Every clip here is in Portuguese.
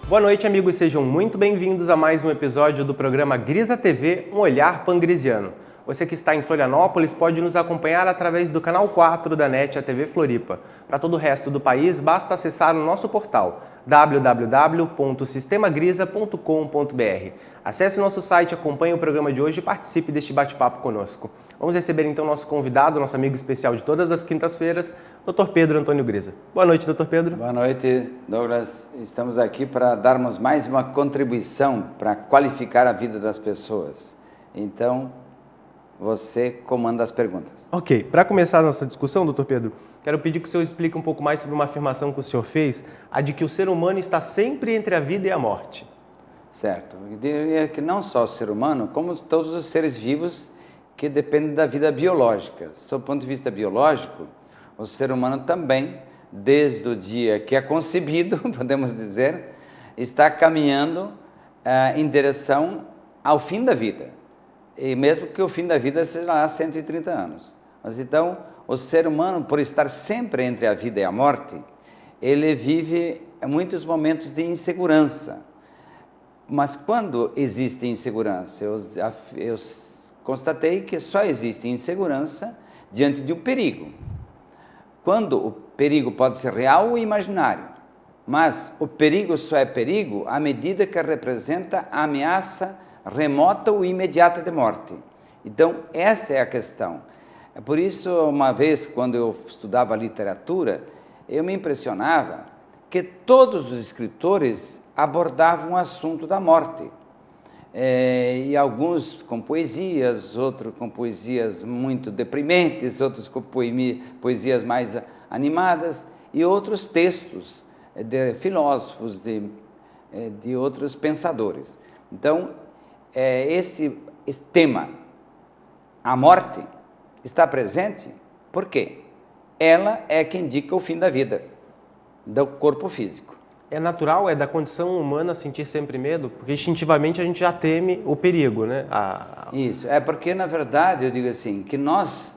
Boa noite, amigos, sejam muito bem-vindos a mais um episódio do programa Grisa TV, um olhar pangrisiano. Você que está em Florianópolis pode nos acompanhar através do canal 4 da NET, a TV Floripa. Para todo o resto do país, basta acessar o nosso portal www.sistemagrisa.com.br. Acesse nosso site, acompanhe o programa de hoje e participe deste bate-papo conosco. Vamos receber então nosso convidado, nosso amigo especial de todas as quintas-feiras, Dr. Pedro Antônio Grisa. Boa noite, Dr. Pedro. Boa noite, Douglas. Estamos aqui para darmos mais uma contribuição para qualificar a vida das pessoas. Então, você comanda as perguntas. Ok, para começar a nossa discussão, Dr. Pedro, quero pedir que o senhor explique um pouco mais sobre uma afirmação que o senhor fez, a de que o ser humano está sempre entre a vida e a morte. Certo. Eu diria que não só o ser humano, como todos os seres vivos que dependem da vida biológica. Do ponto de vista biológico, o ser humano também, desde o dia que é concebido, podemos dizer, está caminhando em direção ao fim da vida. E mesmo que o fim da vida seja lá 130 anos. Mas então, o ser humano, por estar sempre entre a vida e a morte, ele vive muitos momentos de insegurança. Mas quando existe insegurança? Eu constatei que só existe insegurança diante de um perigo. Quando o perigo pode ser real ou imaginário, mas o perigo só é perigo à medida que representa a ameaça remota ou imediata de morte. Então, essa é a questão. É por isso, uma vez, quando eu estudava literatura, eu me impressionava que todos os escritores abordavam o assunto da morte. E alguns com poesias, outros com poesias muito deprimentes, outros com poesias mais animadas, e outros textos de filósofos, de outros pensadores. Então, esse tema, a morte, está presente, por quê? Ela é que indica o fim da vida, do corpo físico. É natural, é da condição humana sentir sempre medo? Porque instintivamente a gente já teme o perigo, né? Isso, é porque na verdade eu digo assim, que nós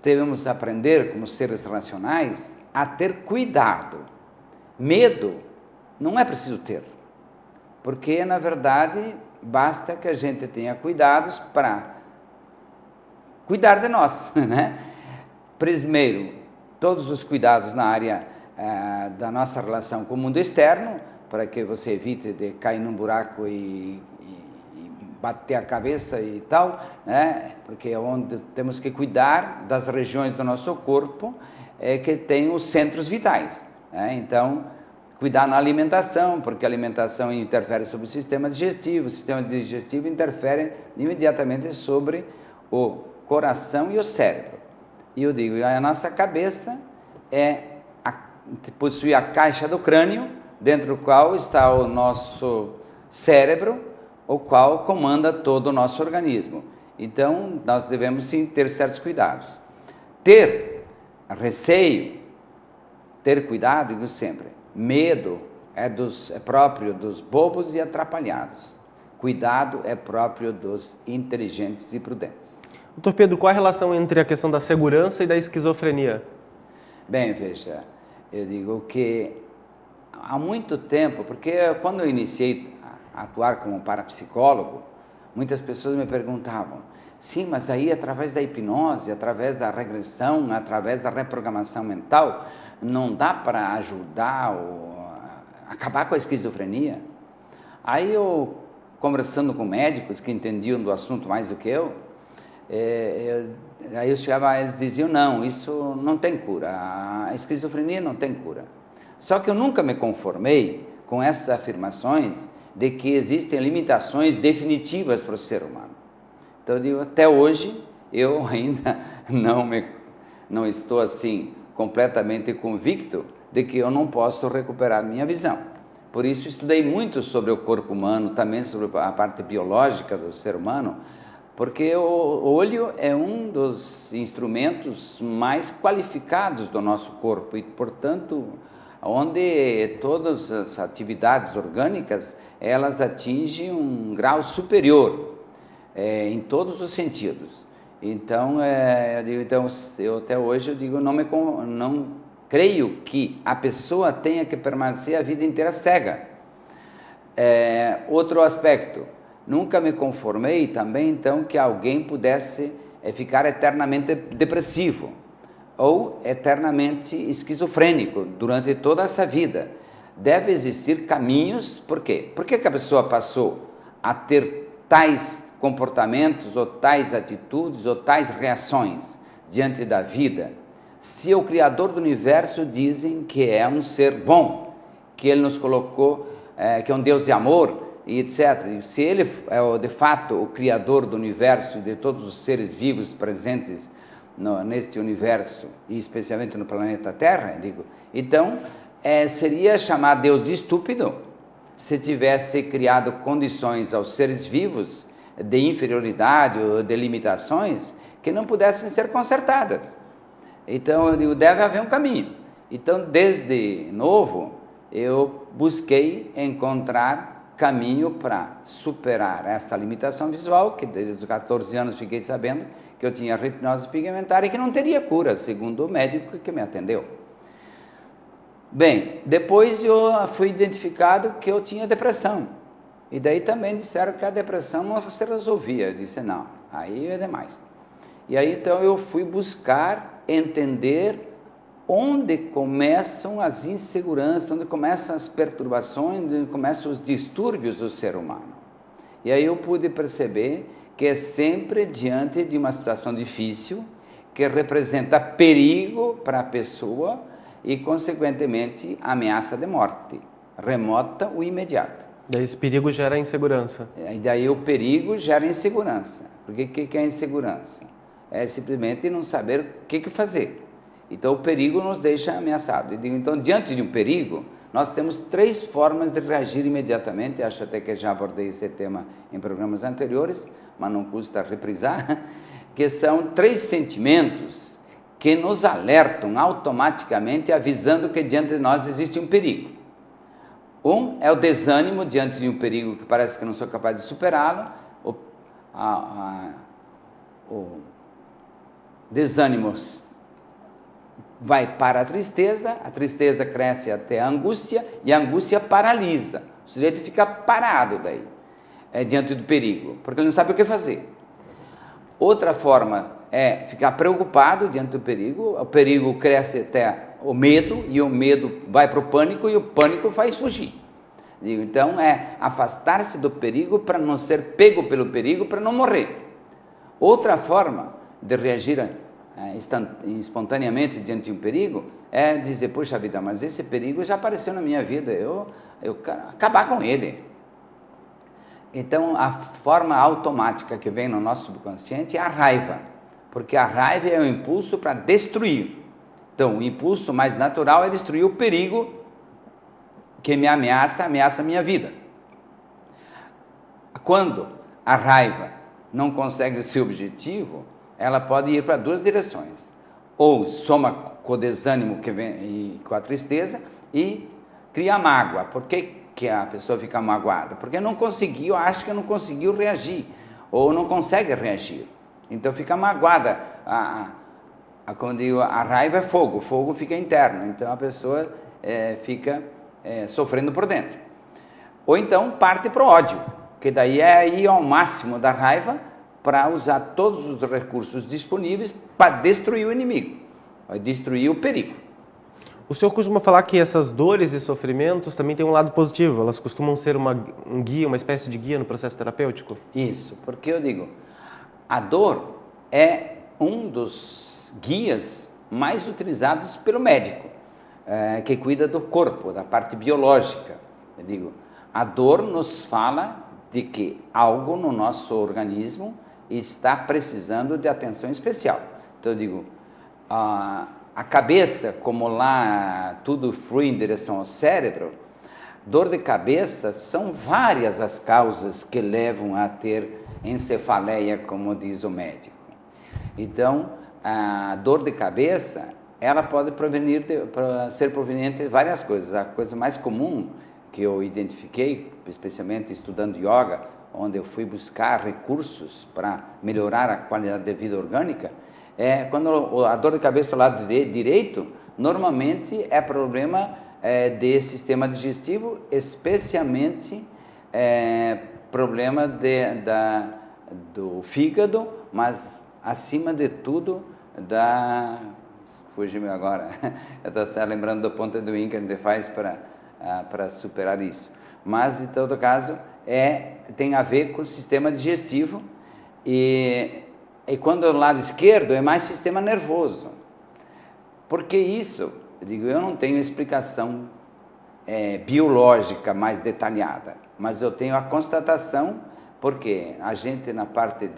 devemos aprender como seres racionais a ter cuidado. Medo não é preciso ter, porque na verdade basta que a gente tenha cuidados para cuidar de nós, né? Primeiro, todos os cuidados na área da nossa relação com o mundo externo, para que você evite de cair num buraco e bater a cabeça e tal, né? Porque é onde temos que cuidar das regiões do nosso corpo que tem os centros vitais, né? Então, cuidar na alimentação, porque a alimentação interfere sobre o sistema digestivo interfere imediatamente sobre o coração e o cérebro. E eu digo, a nossa cabeça possui a caixa do crânio, dentro do qual está o nosso cérebro, o qual comanda todo o nosso organismo. Então, nós devemos sim ter certos cuidados. Ter receio, ter cuidado, digo sempre, medo é próprio dos bobos e atrapalhados. Cuidado é próprio dos inteligentes e prudentes. Doutor Pedro, qual a relação entre a questão da segurança e da esquizofrenia? Bem, veja, eu digo que há muito tempo, porque quando eu iniciei a atuar como parapsicólogo, muitas pessoas me perguntavam, sim, mas aí através da hipnose, através da regressão, através da reprogramação mental, não dá para ajudar ou acabar com a esquizofrenia? Aí eu, conversando com médicos que entendiam do assunto mais do que aí eu chegava, eles diziam, não, isso não tem cura, a esquizofrenia não tem cura. Só que eu nunca me conformei com essas afirmações de que existem limitações definitivas para o ser humano. Então eu digo, até hoje, eu ainda não estou assim completamente convicto de que eu não posso recuperar minha visão. Por isso estudei muito sobre o corpo humano, também sobre a parte biológica do ser humano, porque o olho é um dos instrumentos mais qualificados do nosso corpo e, portanto, onde todas as atividades orgânicas, elas atingem um grau superior em todos os sentidos. Então, eu até hoje eu digo, não creio que a pessoa tenha que permanecer a vida inteira cega. Outro aspecto, nunca me conformei também, então, que alguém pudesse ficar eternamente depressivo ou eternamente esquizofrênico durante toda essa vida. Deve existir caminhos. Por quê? Por que a pessoa passou a ter tais comportamentos, ou tais atitudes, ou tais reações diante da vida, se o Criador do Universo dizem que é um ser bom, que Ele nos colocou, que é um Deus de amor, e etc. E se Ele é de fato o Criador do Universo e de todos os seres vivos presentes neste universo, e especialmente no planeta Terra, então seria chamar Deus de estúpido se tivesse criado condições aos seres vivos de inferioridade ou de limitações que não pudessem ser consertadas. Então, eu digo, deve haver um caminho. Então, desde novo, eu busquei encontrar caminho para superar essa limitação visual, que desde os 14 anos fiquei sabendo que eu tinha retinose pigmentária e que não teria cura, segundo o médico que me atendeu. Bem, depois eu fui identificado que eu tinha depressão. E daí também disseram que a depressão não se resolvia. Eu disse, não, aí é demais. E aí então eu fui buscar entender onde começam as inseguranças, onde começam as perturbações, onde começam os distúrbios do ser humano. E aí eu pude perceber que é sempre diante de uma situação difícil, que representa perigo para a pessoa e, consequentemente, ameaça de morte, remota ou imediata. Daí esse perigo gera insegurança. E daí o perigo gera insegurança. Porque o que é insegurança? É simplesmente não saber o que fazer. Então o perigo nos deixa ameaçados. Então, diante de um perigo, nós temos 3 formas de reagir imediatamente. Acho até que já abordei esse tema em programas anteriores, mas não custa reprisar, que são 3 sentimentos que nos alertam automaticamente, avisando que diante de nós existe um perigo. Um é o desânimo diante de um perigo que parece que não sou capaz de superá-lo. O desânimo vai para a tristeza cresce até a angústia, e a angústia paralisa. O sujeito fica parado daí, diante do perigo, porque ele não sabe o que fazer. Outra forma é ficar preocupado diante do perigo. O perigo cresce até o medo, e o medo vai para o pânico, e o pânico faz fugir. Então é afastar-se do perigo para não ser pego pelo perigo, para não morrer. Outra forma de reagir espontaneamente diante de um perigo é dizer, poxa vida, mas esse perigo já apareceu na minha vida, eu quero acabar com ele. Então a forma automática que vem no nosso subconsciente é a raiva, porque a raiva é um impulso para destruir. Então o impulso mais natural é destruir o perigo que me ameaça a minha vida. Quando a raiva não consegue seu objetivo, ela pode ir para 2 direções. Ou soma com o desânimo que vem, e com a tristeza, e cria mágoa. Por que a pessoa fica magoada? Porque não conseguiu, acha que não conseguiu reagir, ou não consegue reagir. Então fica magoada. Quando digo, a raiva é fogo, o fogo fica interno, então a pessoa fica sofrendo por dentro. Ou então parte para o ódio, que daí é ir ao máximo da raiva, para usar todos os recursos disponíveis para destruir o inimigo, para destruir o perigo. O senhor costuma falar que essas dores e sofrimentos também têm um lado positivo, elas costumam ser um guia, uma espécie de guia no processo terapêutico? Isso, porque eu digo, a dor é um dos guias mais utilizados pelo médico, que cuida do corpo, da parte biológica. Eu digo, a dor nos fala de que algo no nosso organismo está precisando de atenção especial. Então eu digo, a cabeça, como lá tudo flui em direção ao cérebro, dor de cabeça são várias as causas que levam a ter encefaleia, como diz o médico. Então, a dor de cabeça, ela pode ser proveniente de várias coisas. A coisa mais comum que eu identifiquei, especialmente estudando yoga, onde eu fui buscar recursos para melhorar a qualidade de vida orgânica, quando a dor de cabeça do lado direito, normalmente é problema de sistema digestivo, especialmente problema do fígado, mas acima de tudo fugiu-me agora, eu estou lembrando do ponto do IN que a gente faz para superar isso. Mas, em todo caso, tem a ver com o sistema digestivo e quando o lado esquerdo é mais sistema nervoso. Por que isso? Eu não tenho explicação biológica mais detalhada, mas eu tenho a constatação porque a gente na parte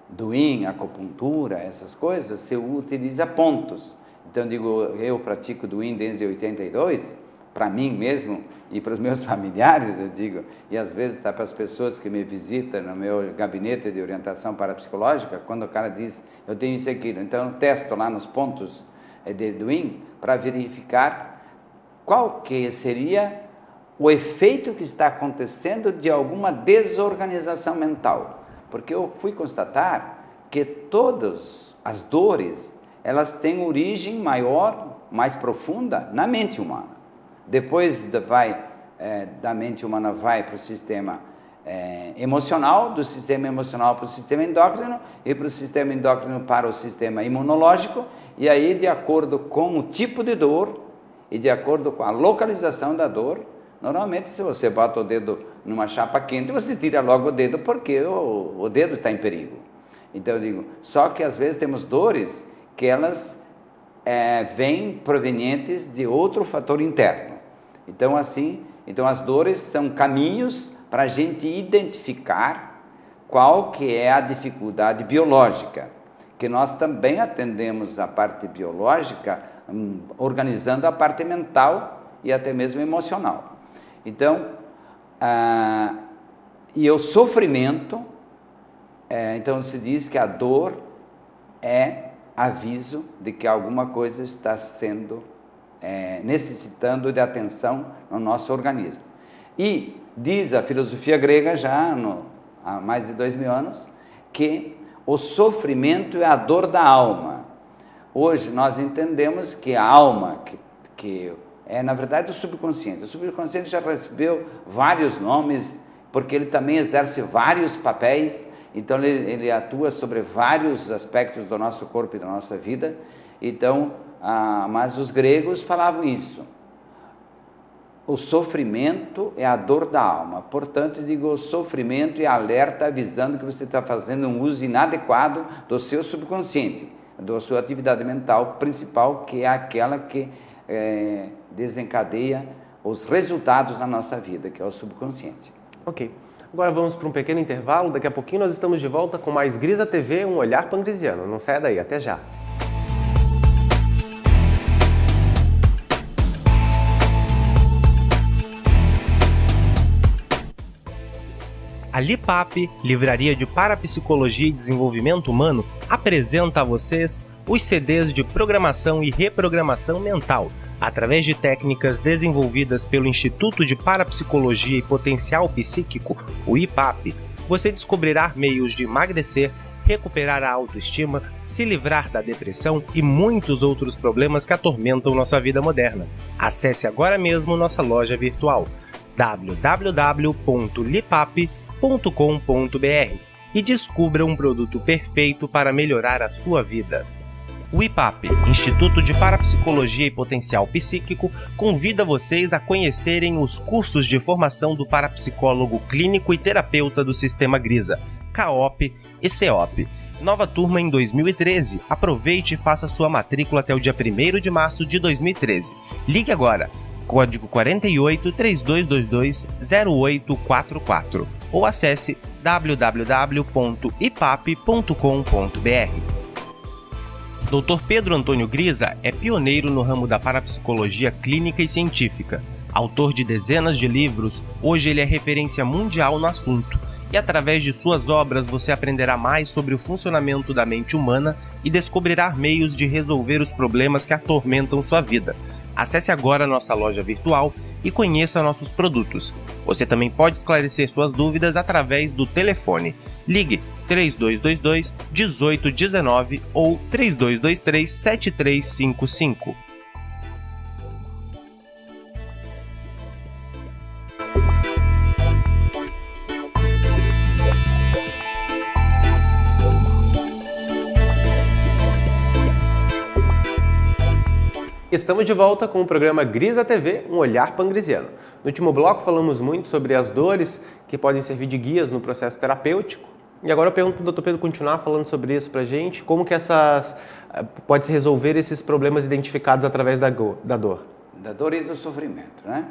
do IN, acupuntura, essas coisas, se utiliza pontos. Então, eu pratico do IN desde 82, para mim mesmo e para os meus familiares, e às vezes para as pessoas que me visitam no meu gabinete de orientação parapsicológica, quando o cara diz, eu tenho isso e aquilo, então eu testo lá nos pontos do IN para verificar qual que seria o efeito que está acontecendo de alguma desorganização mental. Porque eu fui constatar que todas as dores, elas têm origem maior, mais profunda, na mente humana. Depois da mente humana vai para o sistema emocional, do sistema emocional para o sistema endócrino, e para o sistema endócrino para o sistema imunológico, e aí, de acordo com o tipo de dor, e de acordo com a localização da dor, normalmente, se você bota o dedo numa chapa quente, você tira logo o dedo, porque o dedo está em perigo. Então, só que às vezes temos dores que elas vêm provenientes de outro fator interno. Então, as dores são caminhos para a gente identificar qual que é a dificuldade biológica, que nós também atendemos a parte biológica, organizando a parte mental e até mesmo emocional. Então, e o sofrimento, então se diz que a dor é aviso de que alguma coisa está sendo necessitando de atenção no nosso organismo. E diz a filosofia grega já há mais de 2000 anos que o sofrimento é a dor da alma. Hoje nós entendemos que a alma, que é na verdade o subconsciente já recebeu vários nomes, porque ele também exerce vários papéis, então ele atua sobre vários aspectos do nosso corpo e da nossa vida. Então, mas os gregos falavam isso. O sofrimento é a dor da alma. Portanto, o sofrimento é alerta avisando que você está fazendo um uso inadequado do seu subconsciente, da sua atividade mental principal, que é aquela que desencadeia os resultados na nossa vida, que é o subconsciente. Ok. Agora vamos para um pequeno intervalo. Daqui a pouquinho nós estamos de volta com mais Grisa TV, um olhar pangrisiano. Não saia daí, até já. A Lipap, Livraria de Parapsicologia e Desenvolvimento Humano, apresenta a vocês os CDs de programação e reprogramação mental, através de técnicas desenvolvidas pelo Instituto de Parapsicologia e Potencial Psíquico, o IPAP. Você descobrirá meios de emagrecer, recuperar a autoestima, se livrar da depressão e muitos outros problemas que atormentam nossa vida moderna. Acesse agora mesmo nossa loja virtual www.lipap.com.br e descubra um produto perfeito para melhorar a sua vida. O IPAP, Instituto de Parapsicologia e Potencial Psíquico, convida vocês a conhecerem os cursos de formação do parapsicólogo clínico e terapeuta do Sistema Grisa, CAOP e CEOP. Nova turma em 2013. Aproveite e faça sua matrícula até o dia 1º de março de 2013. Ligue agora. Código 48 3222 0844 ou acesse www.ipap.com.br. Dr. Pedro Antônio Grisa é pioneiro no ramo da parapsicologia clínica e científica. Autor de dezenas de livros, hoje ele é referência mundial no assunto. E através de suas obras você aprenderá mais sobre o funcionamento da mente humana e descobrirá meios de resolver os problemas que atormentam sua vida. Acesse agora nossa loja virtual e conheça nossos produtos. Você também pode esclarecer suas dúvidas através do telefone. Ligue 3222 1819 ou 3223 7355. Estamos de volta com o programa Grisa TV, um olhar pangrisiano. No último bloco falamos muito sobre as dores que podem servir de guias no processo terapêutico. E agora eu pergunto para o Dr. Pedro continuar falando sobre isso para a gente, como que pode-se resolver esses problemas identificados através da dor. Da dor e do sofrimento, né?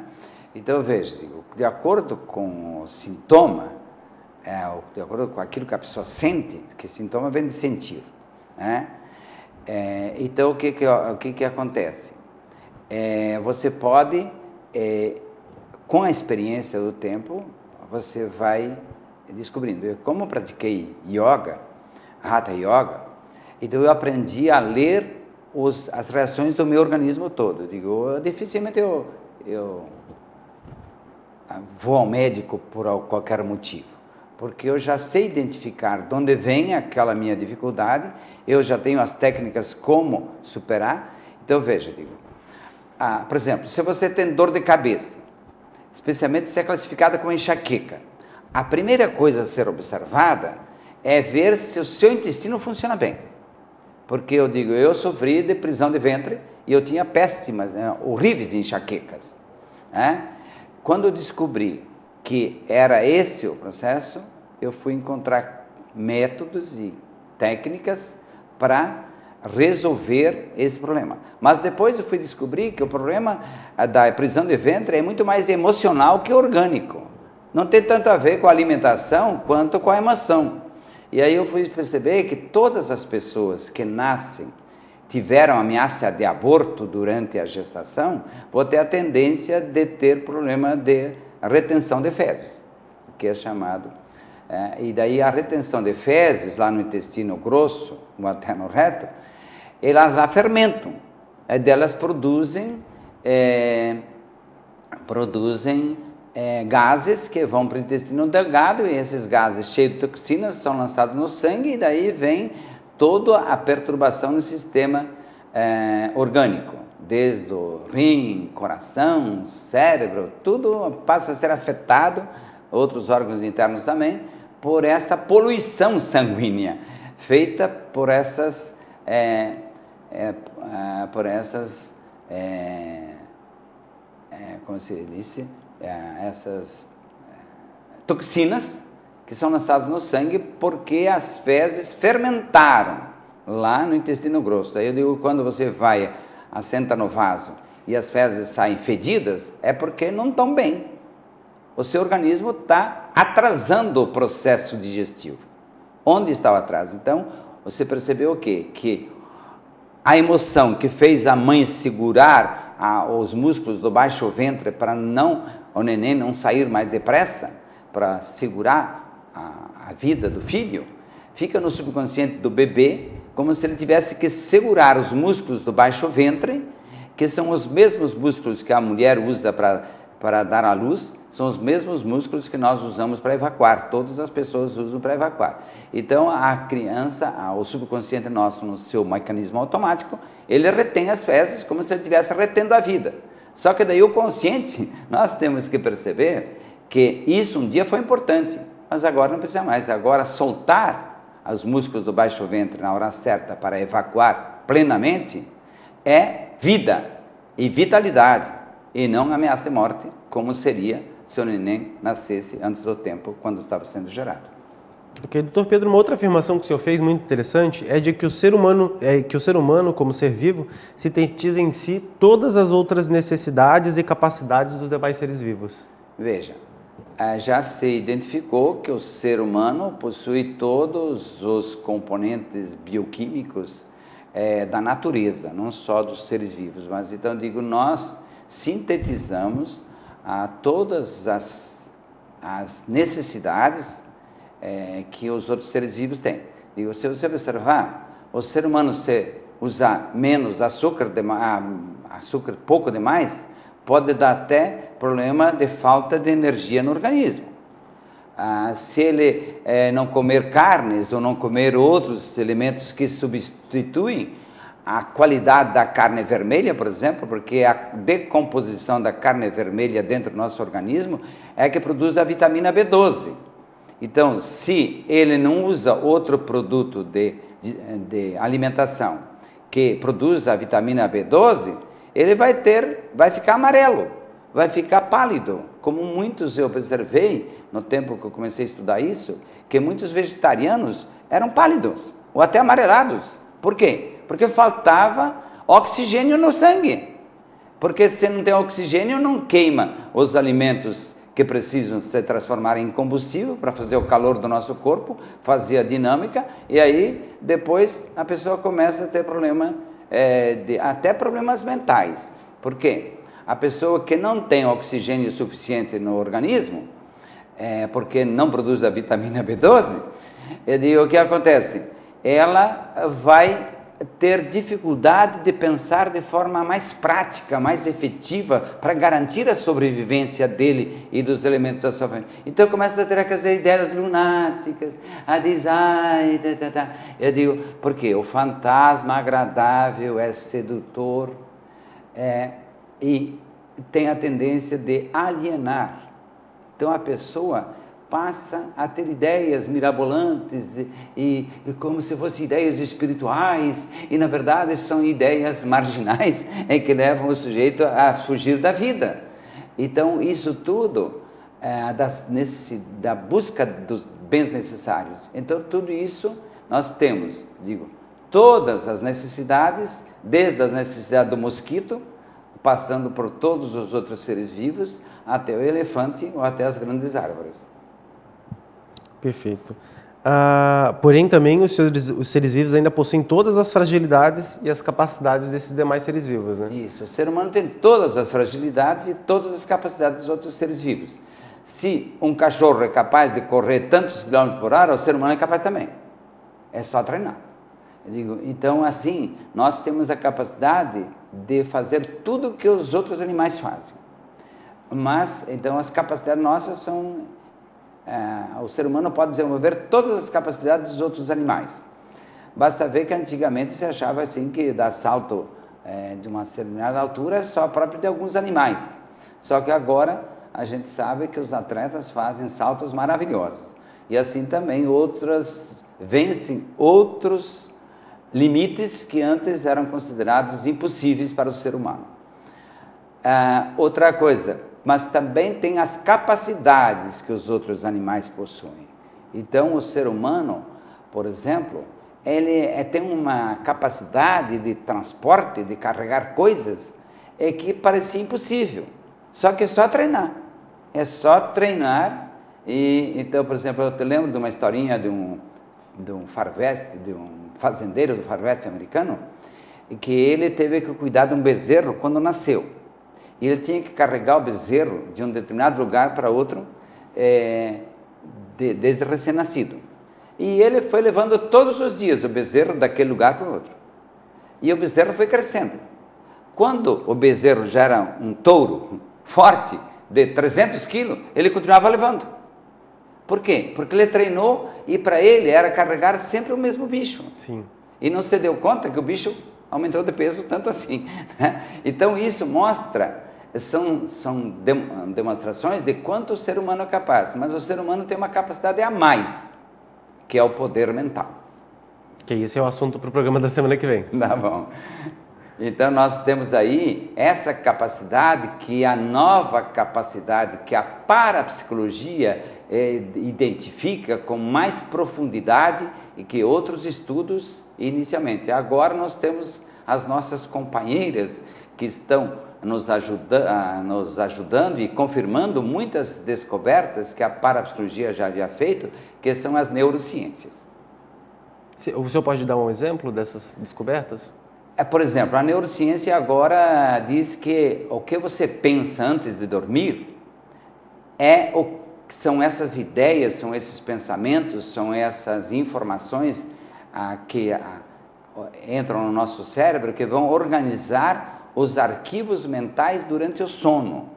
Então, veja, de acordo com o sintoma, de acordo com aquilo que a pessoa sente, que sintoma vem de sentir, né? Então, o que acontece? Você pode, com a experiência do tempo, você vai descobrindo. Eu, como pratiquei yoga, Hatha Yoga, então eu aprendi a ler as reações do meu organismo todo. Dificilmente eu vou ao médico por qualquer motivo, porque eu já sei identificar de onde vem aquela minha dificuldade, eu já tenho as técnicas como superar. Então, veja, por exemplo, se você tem dor de cabeça, especialmente se é classificada como enxaqueca, a primeira coisa a ser observada é ver se o seu intestino funciona bem. Porque eu sofri de prisão de ventre e eu tinha péssimas, horríveis enxaquecas, né? Quando eu descobri que era esse o processo, eu fui encontrar métodos e técnicas para resolver esse problema. Mas depois eu fui descobrir que o problema da prisão de ventre é muito mais emocional que orgânico. Não tem tanto a ver com a alimentação quanto com a emoção. E aí eu fui perceber que todas as pessoas que nascem, tiveram ameaça de aborto durante a gestação, vão ter a tendência de ter problema de retenção de fezes, que é chamado. E daí a retenção de fezes, lá no intestino grosso, no materno reto, elas lá fermentam. Delas produzem gases que vão para o intestino delgado, e esses gases cheios de toxinas são lançados no sangue, e daí vem toda a perturbação no sistema orgânico, desde o rim, coração, cérebro, tudo passa a ser afetado, outros órgãos internos também, por essa poluição sanguínea, feita por essas como se disse, essas toxinas que são lançadas no sangue porque as fezes fermentaram lá no intestino grosso. Aí eu digo, quando você assenta no vaso e as fezes saem fedidas, é porque não estão bem. O seu organismo está atrasando o processo digestivo. Onde está o atraso? Então, você percebeu o quê? Que a emoção que fez a mãe segurar os músculos do baixo ventre para o neném não sair mais depressa, para segurar a vida do filho, fica no subconsciente do bebê, como se ele tivesse que segurar os músculos do baixo ventre, que são os mesmos músculos que a mulher usa para dar à luz, são os mesmos músculos que nós usamos para evacuar, todas as pessoas usam para evacuar. Então, a criança, o subconsciente nosso, no seu mecanismo automático, ele retém as fezes como se ele estivesse retendo a vida. Só que daí o consciente, nós temos que perceber que isso um dia foi importante, mas agora não precisa mais. Agora, soltar os músculos do baixo ventre na hora certa para evacuar plenamente é vida e vitalidade, e não ameaça de morte, como seria se o neném nascesse antes do tempo, quando estava sendo gerado. Ok, doutor Pedro, uma outra afirmação que o senhor fez muito interessante é de que o ser humano, como ser vivo, sintetiza em si todas as outras necessidades e capacidades dos demais seres vivos. Veja, já se identificou que o ser humano possui todos os componentes bioquímicos da natureza, não só dos seres vivos, mas então nós sintetizamos todas as necessidades que os outros seres vivos têm. Se você observar, o ser humano, se usar menos açúcar pouco demais, pode dar até problema de falta de energia no organismo. Se ele não comer carnes ou não comer outros elementos que substituem a qualidade da carne vermelha, por exemplo, porque a decomposição da carne vermelha dentro do nosso organismo é que produz a vitamina B12. Então, se ele não usa outro produto de alimentação que produz a vitamina B12, ele vai ficar amarelo, vai ficar pálido, como muitos eu observei no tempo que eu comecei a estudar isso, que muitos vegetarianos eram pálidos ou até amarelados. Por quê? Porque faltava oxigênio no sangue. Porque se não tem oxigênio, não queima os alimentos que precisam se transformar em combustível para fazer o calor do nosso corpo, fazer a dinâmica, e aí depois a pessoa começa a ter até problemas mentais. Por quê? A pessoa que não tem oxigênio suficiente no organismo, porque não produz a vitamina B12, o que acontece? Ela vai ter dificuldade de pensar de forma mais prática, mais efetiva, para garantir a sobrevivência dele e dos elementos da sua família. Então começa a ter aquelas ideias lunáticas, a dizer, eu digo, porque o fantasma agradável é sedutor, e tem a tendência de alienar. Então a pessoa passa a ter ideias mirabolantes e como se fossem ideias espirituais, e na verdade são ideias marginais que levam o sujeito a fugir da vida. Então isso tudo da busca dos bens necessários. Então tudo isso nós temos, todas as necessidades, desde as necessidades do mosquito, passando por todos os outros seres vivos, até o elefante ou até as grandes árvores. Perfeito. Porém, também os seres vivos ainda possuem todas as fragilidades e as capacidades desses demais seres vivos, né? Isso, o ser humano tem todas as fragilidades e todas as capacidades dos outros seres vivos. Se um cachorro é capaz de correr tantos quilômetros por hora, o ser humano é capaz também. É só treinar. Então, assim, nós temos a capacidade de fazer tudo o que os outros animais fazem. Mas, então, as capacidades nossas são... o ser humano pode desenvolver todas as capacidades dos outros animais. Basta ver que antigamente se achava assim que dar salto de uma determinada altura é só próprio de alguns animais. Só que agora a gente sabe que os atletas fazem saltos maravilhosos. E assim também vencem outros limites que antes eram considerados impossíveis para o ser humano. Outra coisa, mas também tem as capacidades que os outros animais possuem. Então, o ser humano, por exemplo, ele tem uma capacidade de transporte, de carregar coisas, que parecia impossível. Só que é só treinar. É só treinar. Então, por exemplo, eu te lembro de uma historinha de um Far West, de um fazendeiro do Far West americano, que ele teve que cuidar de um bezerro quando nasceu. E ele tinha que carregar o bezerro de um determinado lugar para outro, desde recém-nascido. E ele foi levando todos os dias o bezerro daquele lugar para o outro. E o bezerro foi crescendo. Quando o bezerro já era um touro forte, de 300 quilos, ele continuava levando. Por quê? Porque ele treinou e para ele era carregar sempre o mesmo bicho. Sim. E não se deu conta que o bicho aumentou de peso tanto assim. Então isso mostra, são demonstrações de quanto o ser humano é capaz. Mas o ser humano tem uma capacidade a mais, que é o poder mental. Que esse é o assunto para o programa da semana que vem. Tá bom. Então nós temos aí essa capacidade, que é a nova capacidade que a parapsicologia identifica com mais profundidade e que outros estudos inicialmente. Agora nós temos as nossas companheiras que estão nos ajudando e confirmando muitas descobertas que a parapsicologia já havia feito, que são as neurociências. O senhor pode dar um exemplo dessas descobertas? Por exemplo, a neurociência agora diz que o que você pensa antes de dormir são essas ideias, são esses pensamentos, são essas informações que entram no nosso cérebro, que vão organizar os arquivos mentais durante o sono.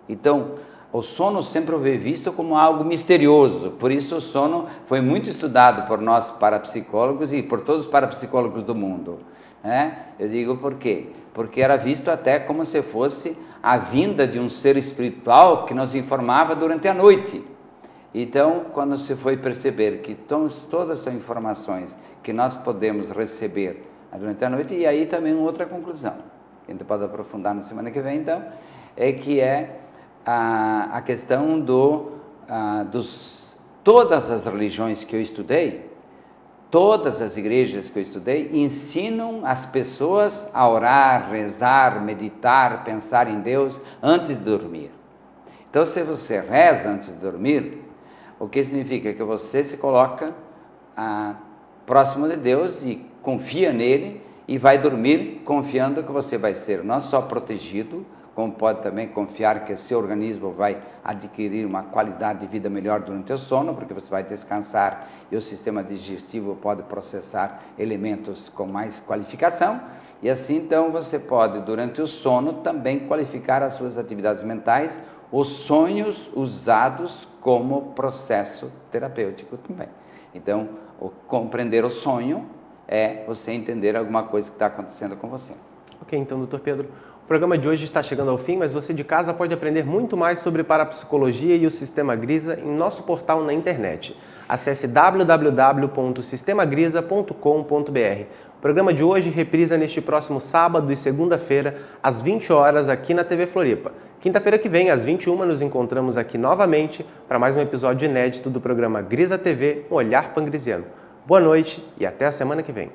Então, o sono sempre foi visto como algo misterioso, por isso o sono foi muito estudado por nós parapsicólogos e por todos os parapsicólogos do mundo. Eu digo por quê? Porque era visto até como se fosse a vinda de um ser espiritual que nos informava durante a noite. Então, quando se foi perceber que todas são informações que nós podemos receber durante a noite, e aí também outra conclusão. que a gente pode aprofundar na semana que vem, então, é que é a questão todas as religiões que eu estudei, todas as igrejas que eu estudei, ensinam as pessoas a orar, rezar, meditar, pensar em Deus antes de dormir. Então, se você reza antes de dormir, o que significa? Que você se coloca próximo de Deus e confia nele e vai dormir confiando que você vai ser não só protegido, como pode também confiar que seu organismo vai adquirir uma qualidade de vida melhor durante o sono, porque você vai descansar e o sistema digestivo pode processar elementos com mais qualificação, e assim então você pode durante o sono também qualificar as suas atividades mentais, os sonhos usados como processo terapêutico também. Então, compreender o sonho é você entender alguma coisa que está acontecendo com você. Ok, então, Dr. Pedro, o programa de hoje está chegando ao fim, mas você de casa pode aprender muito mais sobre parapsicologia e o Sistema Grisa em nosso portal na internet. Acesse www.sistemagrisa.com.br. O programa de hoje reprisa neste próximo sábado e segunda-feira, às 20 horas, aqui na TV Floripa. Quinta-feira que vem, às 21h, nos encontramos aqui novamente para mais um episódio inédito do programa Grisa TV, um olhar pangrisiano. Boa noite e até a semana que vem.